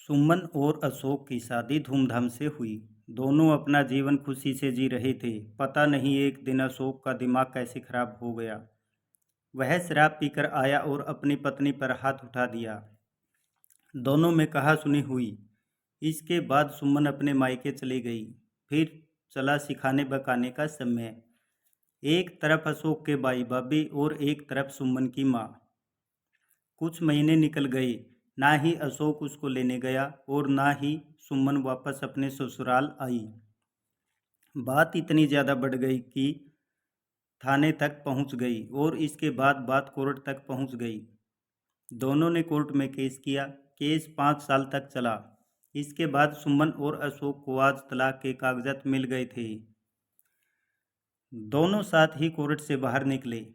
सुमन और अशोक की शादी धूमधाम से हुई। दोनों अपना जीवन खुशी से जी रहे थे। पता नहीं एक दिन अशोक का दिमाग कैसे खराब हो गया। वह शराब पीकर आया और अपनी पत्नी पर हाथ उठा दिया। दोनों में कहा सुनी हुई। इसके बाद सुमन अपने मायके चली गई। फिर चला सिखाने बकाने का समय। एक तरफ अशोक के भाई भाभी और एक तरफ सुमन की माँ। कुछ महीने निकल गए। ना ही अशोक उसको लेने गया और ना ही सुमन वापस अपने ससुराल आई। बात इतनी ज़्यादा बढ़ गई कि थाने तक पहुंच गई और इसके बाद बात कोर्ट तक पहुंच गई। दोनों ने कोर्ट में केस किया। केस 5 साल तक चला। इसके बाद सुमन और अशोक को आज तलाक के कागजात मिल गए थे। दोनों साथ ही कोर्ट से बाहर निकले।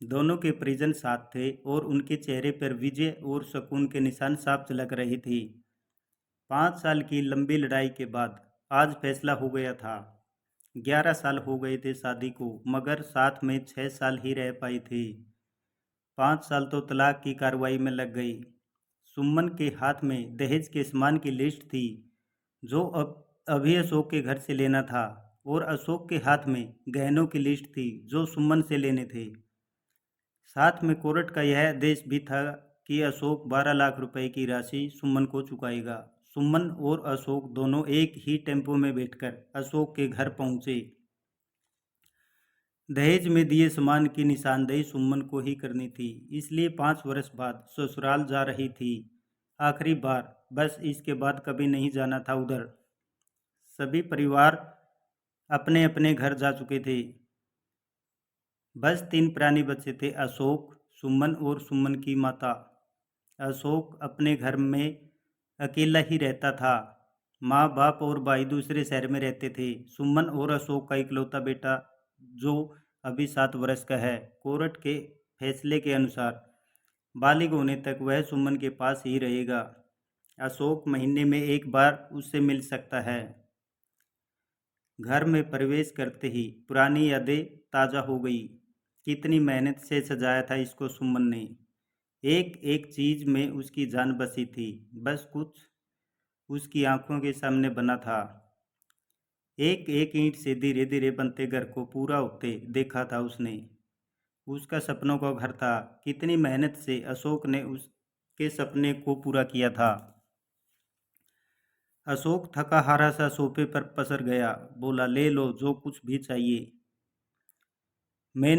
दोनों के परिजन साथ थे और उनके चेहरे पर विजय और सुकून के निशान साफ झलक रहे थे। 5 साल की लंबी लड़ाई के बाद आज फैसला हो गया था। 11 साल हो गए थे शादी को, मगर साथ में 6 साल ही रह पाए थे। 5 साल तो तलाक की कार्रवाई में लग गई। सुमन के हाथ में दहेज के सामान की लिस्ट थी जो अब अभी अशोक के घर से लेना था, और अशोक के हाथ में गहनों की लिस्ट थी जो सुमन से लेने थे। साथ में कोर्ट का यह आदेश भी था कि अशोक 12 लाख रुपए की राशि सुमन को चुकाएगा। सुमन और अशोक दोनों एक ही टेम्पो में बैठकर अशोक के घर पहुंचे। दहेज में दिए सामान की निशानदेही सुमन को ही करनी थी, इसलिए 5 वर्ष बाद ससुराल जा रही थी। आखिरी बार, बस इसके बाद कभी नहीं जाना था उधर। सभी परिवार अपने अपने घर जा चुके थे। बस 3 प्राणी बचे थे, अशोक, सुमन और सुमन की माता। अशोक अपने घर में अकेला ही रहता था। माँ बाप और भाई दूसरे शहर में रहते थे। सुमन और अशोक का इकलौता बेटा जो अभी 7 वर्ष का है, कोर्ट के फैसले के अनुसार बालिग होने तक वह सुमन के पास ही रहेगा। अशोक महीने में एक बार उससे मिल सकता है। घर में प्रवेश करते ही पुरानी यादें ताज़ा हो गई। कितनी मेहनत से सजाया था इसको सुमन ने। एक एक चीज में उसकी जान बसी थी। बस कुछ उसकी आंखों के सामने बना था। एक एक ईंट से धीरे धीरे बनते घर को पूरा होते देखा था उसने। उसका सपनों का घर था। कितनी मेहनत से अशोक ने उसके सपने को पूरा किया था। अशोक थका हारा सा सोफे पर पसर गया। बोला, ले लो जो कुछ भी चाहिए, मैं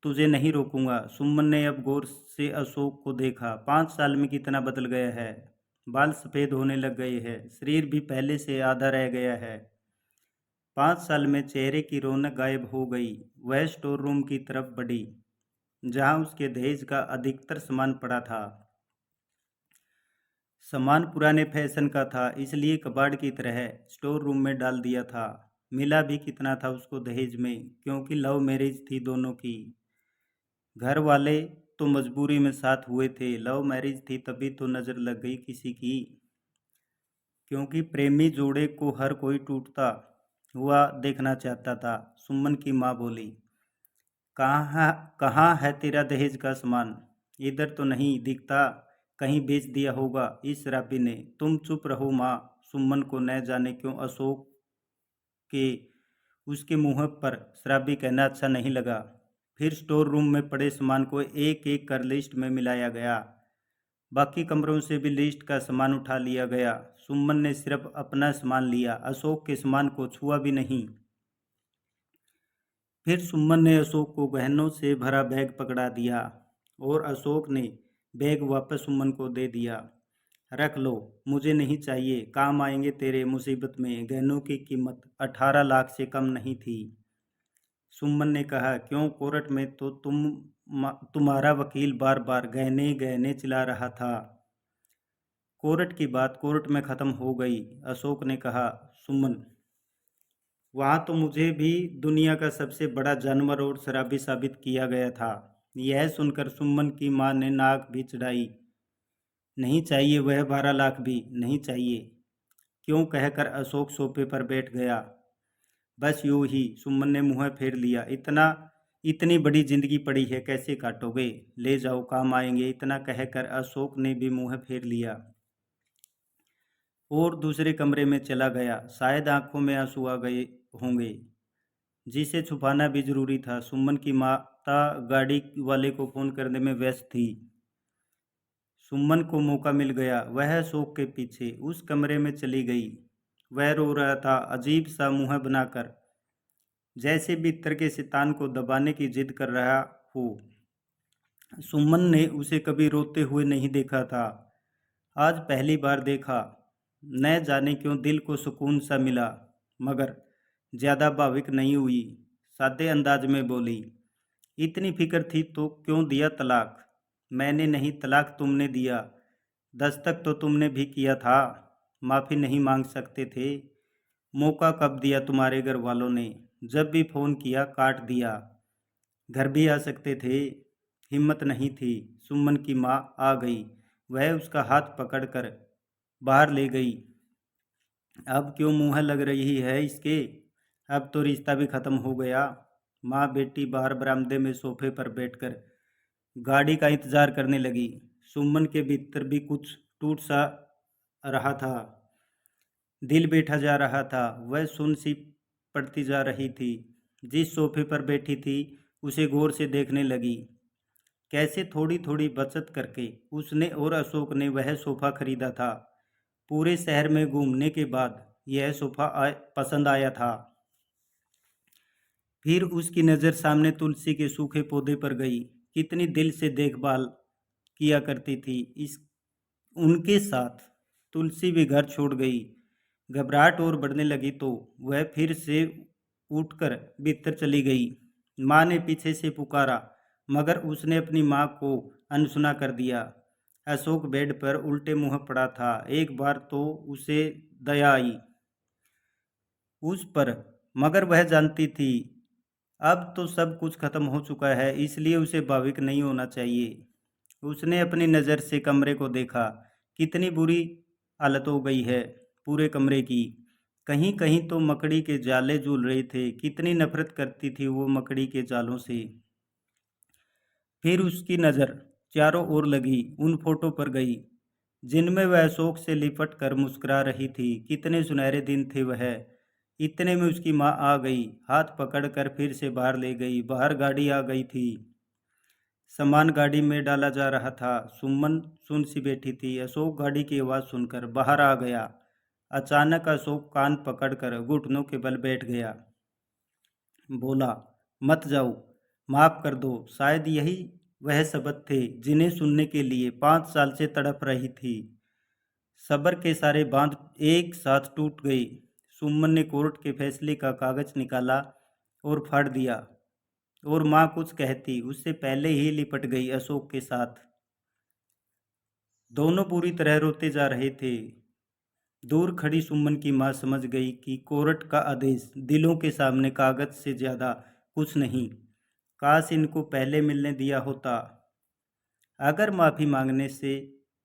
तुझे नहीं रोकूंगा। सुमन ने अब गौर से अशोक को देखा। 5 साल में कितना बदल गया है। बाल सफ़ेद होने लग गए हैं, शरीर भी पहले से आधा रह गया है। 5 साल में चेहरे की रौनक गायब हो गई। वह स्टोर रूम की तरफ बढ़ी जहां उसके दहेज का अधिकतर सामान पड़ा था। सामान पुराने फैशन का था, इसलिए कबाड़ की तरह स्टोर रूम में डाल दिया था। मिला भी कितना था उसको दहेज में, क्योंकि लव मैरिज थी दोनों की। घर वाले तो मजबूरी में साथ हुए थे। लव मैरिज थी तभी तो नज़र लग गई किसी की। क्योंकि प्रेमी जोड़े को हर कोई टूटता हुआ देखना चाहता था। सुमन की माँ बोली, कहाँ कहाँ है तेरा दहेज का सामान? इधर तो नहीं दिखता, कहीं बेच दिया होगा इस शराबी ने। तुम चुप रहो माँ। सुमन को न जाने क्यों अशोक के उसके मुंह पर शराबी कहना अच्छा नहीं लगा। फिर स्टोर रूम में पड़े सामान को एक एक कर लिस्ट में मिलाया गया। बाकी कमरों से भी लिस्ट का सामान उठा लिया गया। सुमन ने सिर्फ अपना सामान लिया, अशोक के सामान को छुआ भी नहीं। फिर सुमन ने अशोक को गहनों से भरा बैग पकड़ा दिया और अशोक ने बैग वापस सुमन को दे दिया। रख लो, मुझे नहीं चाहिए, काम आएंगे तेरे मुसीबत में। गहनों की कीमत 18 लाख से कम नहीं थी। सुमन ने कहा, क्यों? कोर्ट में तो तुम्हारा वकील बार बार गहने गहने चिल्ला रहा था। कोर्ट की बात कोर्ट में ख़त्म हो गई, अशोक ने कहा। सुमन, वहाँ तो मुझे भी दुनिया का सबसे बड़ा जानवर और शराबी साबित किया गया था। यह सुनकर सुमन की माँ ने नाक भी चढ़ाई। नहीं चाहिए, वह 12 लाख भी नहीं चाहिए, क्यों कहकर अशोक सोफे पर बैठ गया। बस यूं ही, सुमन ने मुंह फेर लिया। इतनी बड़ी जिंदगी पड़ी है, कैसे काटोगे? ले जाओ, काम आएंगे। इतना कहकर अशोक ने भी मुंह फेर लिया। और दूसरे कमरे में चला गया। शायद आंखों में आंसू आ गए होंगे, जिसे छुपाना भी जरूरी था। सुमन की माता गाड़ी वाले को फोन करने में व्यस्त थी। सुमन को मौका मिल गया। वह अशोक के पीछे उस कमरे में चली गई। वह रो रहा था, अजीब सा मुंह बनाकर, जैसे भीतर के शैतान को दबाने की जिद कर रहा हो। सुमन ने उसे कभी रोते हुए नहीं देखा था, आज पहली बार देखा। न जाने क्यों दिल को सुकून सा मिला, मगर ज्यादा भाविक नहीं हुई। सादे अंदाज में बोली, इतनी फिक्र थी तो क्यों दिया तलाक? मैंने नहीं, तलाक तुमने दिया। दस्तक तो तुमने भी किया था। माफ़ी नहीं मांग सकते थे? मौका कब दिया तुम्हारे घर वालों ने? जब भी फ़ोन किया काट दिया। घर भी आ सकते थे, हिम्मत नहीं थी। सुमन की माँ आ गई। वह उसका हाथ पकड़कर बाहर ले गई। अब क्यों मुँह लग रही है इसके? अब तो रिश्ता भी ख़त्म हो गया। माँ बेटी बाहर बरामदे में सोफे पर बैठकर गाड़ी का इंतज़ार करने लगी। सुमन के भीतर भी कुछ टूट सा रहा था। दिल बैठा जा रहा था। वह सुन सी पड़ती जा रही थी। जिस सोफे पर बैठी थी उसे गौर से देखने लगी। कैसे थोड़ी थोड़ी बचत करके उसने और अशोक ने वह सोफा खरीदा था। पूरे शहर में घूमने के बाद यह सोफा पसंद आया था। फिर उसकी नज़र सामने तुलसी के सूखे पौधे पर गई। कितनी दिल से देखभाल किया करती थी इस उनके साथ। तुलसी भी घर छोड़ गई। घबराहट और बढ़ने लगी तो वह फिर से उठकर भीतर चली गई। माँ ने पीछे से पुकारा, मगर उसने अपनी माँ को अनसुना कर दिया। अशोक बेड पर उल्टे मुंह पड़ा था। एक बार तो उसे दया आई उस पर, मगर वह जानती थी अब तो सब कुछ खत्म हो चुका है, इसलिए उसे भावुक नहीं होना चाहिए। उसने अपनी नज़र से कमरे को देखा। कितनी बुरी हालत हो गई है पूरे कमरे की। कहीं कहीं तो मकड़ी के जाले झूल रहे थे। कितनी नफरत करती थी वो मकड़ी के जालों से। फिर उसकी नज़र चारों ओर लगी, उन फोटो पर गई जिनमें वह अशोक से लिपट कर मुस्कुरा रही थी। कितने सुनहरे दिन थे वह। इतने में उसकी माँ आ गई, हाथ पकड़कर फिर से बाहर ले गई। बाहर गाड़ी आ गई थी। सामान गाड़ी में डाला जा रहा था। सुमन सुन सी बैठी थी। अशोक गाड़ी की आवाज़ सुनकर बाहर आ गया। अचानक अशोक कान पकड़कर घुटनों के बल बैठ गया। बोला, मत जाओ, माफ़ कर दो। शायद यही वह शब्द थे जिन्हें सुनने के लिए 5 साल से तड़प रही थी। सब्र के सारे बांध एक साथ टूट गए। सुमन ने कोर्ट के फैसले का कागज निकाला और फाड़ दिया। और माँ कुछ कहती उससे पहले ही लिपट गई अशोक के साथ। दोनों पूरी तरह रोते जा रहे थे। दूर खड़ी सुमन की माँ समझ गई कि कोर्ट का आदेश दिलों के सामने कागज से ज़्यादा कुछ नहीं। काश इनको पहले मिलने दिया होता। अगर माफ़ी मांगने से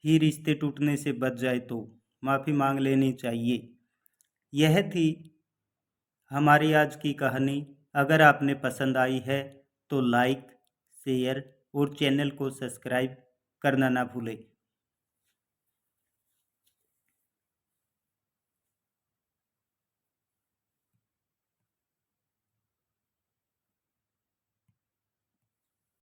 ही रिश्ते टूटने से बच जाए तो माफ़ी मांग लेनी चाहिए। यह थी हमारी आज की कहानी। अगर आपने पसंद आई है तो लाइक, शेयर और चैनल को सब्सक्राइब करना ना भूलें।